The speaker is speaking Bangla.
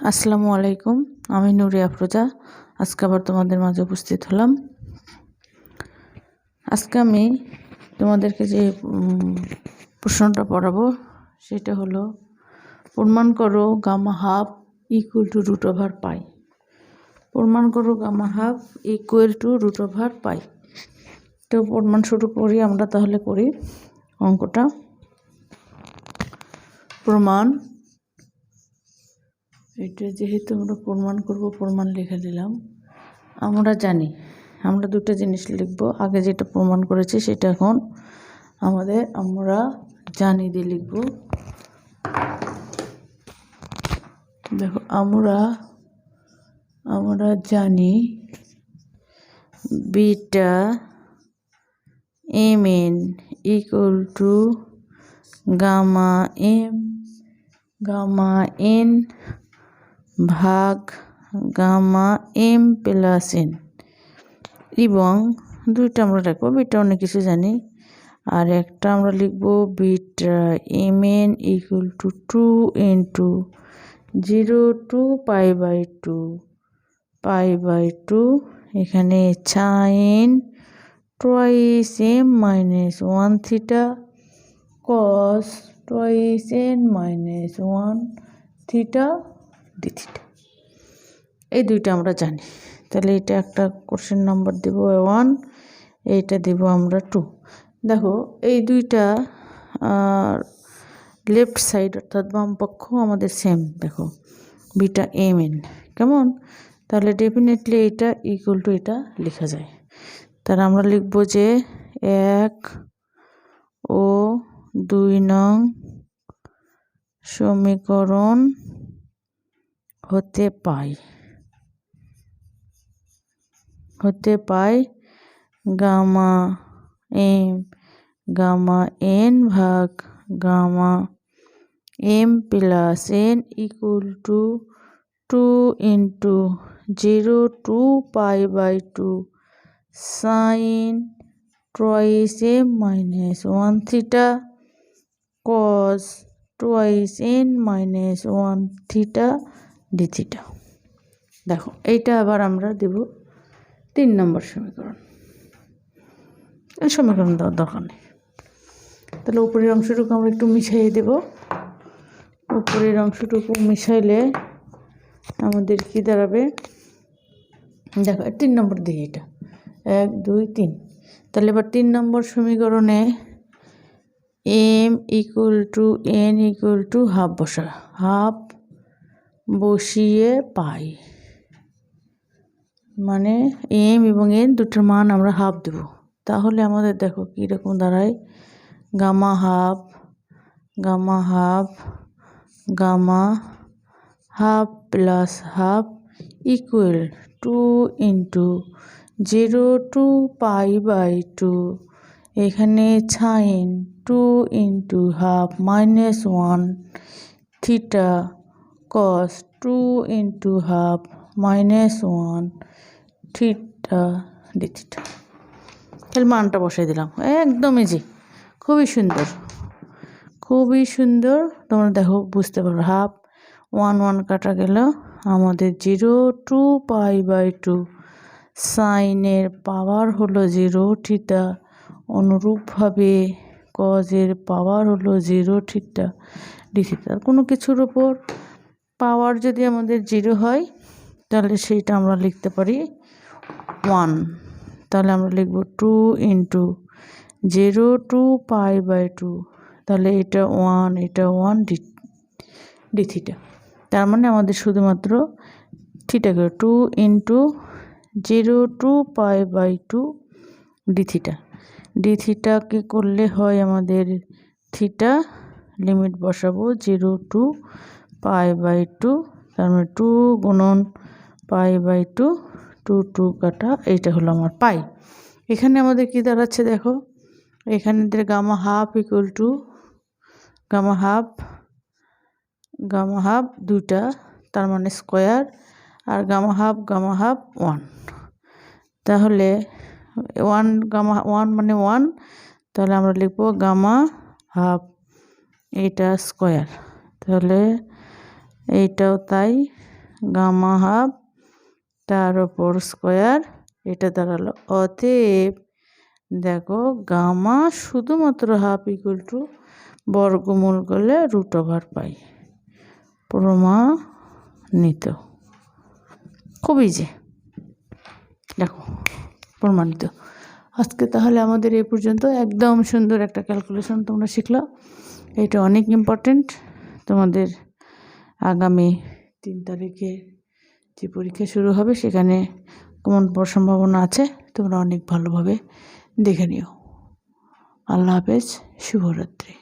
আসসালামু আলাইকুম, আমি নুরি আফরোজা। আজকে আবার তোমাদের মাঝে উপস্থিত হলাম। আজকে আমি তোমাদেরকে যে প্রশ্নটা পড়াবো সেটা হলো, প্রমাণ করো gamma half equal to root over pi. প্রমাণ করো gamma half equal to root over pi. তো প্রমাণ শুরু করি আমরা, তাহলে করি অঙ্কটা। প্রমাণ, এটা যেহেতু আমরা প্রমাণ করব, প্রমাণ লিখে দিলাম। আমরা জানি, আমরা দুটো জিনিস লিখব। আগে যেটা প্রমাণ করেছি সেটা এখন আমরা জানি দিয়ে লিখব। দেখো, আমরা জানি beta M N equal to gamma N ভাগ গামা এম প্লাস এন, এবং দুইটা আমরা লিখবো। বিটা অনেক কিছু জানি, আর একটা আমরা লিখব beta M N equal to 2 into 0 to pi by two. এখানে sine twice M minus 1 theta cos twice N minus 1 theta D theta. এই দুইটা আমরা জানি। তাহলে এটা একটা কোশ্চেন নাম্বার দেব 1, এইটা দেব আমরা 2। দেখো, এই দুইটা লেফট সাইড অর্থাৎ বাম পক্ষ আমাদের সেম। দেখো, বিটা এম এন কেমন, তাহলে ডেফিনেটলি এটা ইকুয়াল টু এটা লেখা যায়। তাহলে আমরা লিখব যে 1 ও 2 নং সমীকরণ হতে পাই গামা এন ভাগ gamma M plus N equal to 2 into 0 to pi sine twice M minus 1 theta cos twice N minus 1 theta D theta. দেখো, এইটা আবার আমরা দেব 3 নম্বর সমীকরণ। এই সমীকরণ দেওয়ার দরকার নেই। তাহলে উপরের অংশটুকু আমরা একটু মিশিয়ে দেব। উপরের অংশটুকু মিশাইলে আমাদের কি দাঁড়াবে, দেখো 3 নম্বর দিকে, এটা 1 2 3। তাহলে এবার 3 নম্বর সমীকরণে M equal to N equal to half বসিয়ে পাই, মানে এম এবং এন দুটোর মান আমরা হাফ দেব। তাহলে আমাদের দেখো কীরকম দাঁড়ায়, gamma half plus half equal 2 into 0 to pi. এখানে sine 2 into half minus 1 theta cos 2 into half minus 1 theta D theta. তাহলে মানটা বসাই দিলাম, একদম ইজি, খুবই সুন্দর। তোমরা দেখো, বুঝতে পারো, হাফ 1 কাটা গেল, আমাদের 0 টু পাই/2 সাইনের পাওয়ার হলো 0 থিটা, অনুরূপভাবে কজের পাওয়ার হলো 0 থিটা ডি থিটা। কোনো কিছুর ওপর পাওয়ার যদি আমাদের 0 হয় তাহলে সেইটা আমরা লিখতে পারি 1। তাহলে আমরা লিখব 2 ইন্টু 0 টু পাই/2। তাহলে এটা 1 ডি থিটা। তার মানে আমাদের শুধুমাত্র থিটা করে 2 ইন্টু 0 টু পাই/2 ডি থিটাকে করলে হয় আমাদের থিটা, লিমিট বসাবো 0 টু পাই/2। তার মানে 2 গুণন পাই/2, 2 কাটা, এইটা হলো আমার পাই। এখানে আমাদের কি দাঁড়াচ্ছে দেখো, এখানে gamma half equal to gamma half দুইটা, তার মানে স্কোয়ার, আর গামা হাফ 1। তাহলে 1 মানে 1, তাহলে আমরা লিখবো গামা হাফ এটা স্কোয়ার। তাহলে এইটাও তাই, গামা হাফ তার ওপর স্কোয়ার, এটা দাঁড়ালো। অতএব দেখো গামা শুধুমাত্র হাফ ইকুয়াল টু বর্গমূল করলে √পাই, প্রমাণিত। খুব ইজি, দেখো প্রমাণিত। আজকে তাহলে আমাদের এই পর্যন্ত। একদম সুন্দর একটা ক্যালকুলেশন তোমরা শিখলো। এটা অনেক ইম্পর্টেন্ট তোমাদের আগামী 3 তারিখে যে পরীক্ষা শুরু হবে সেখানে কমন পাওয়ার সম্ভাবনা আছে, তোমরা অনেক ভালোভাবে দেখে নিও। আল্লাহ হাফেজ, শুভরাত্রি।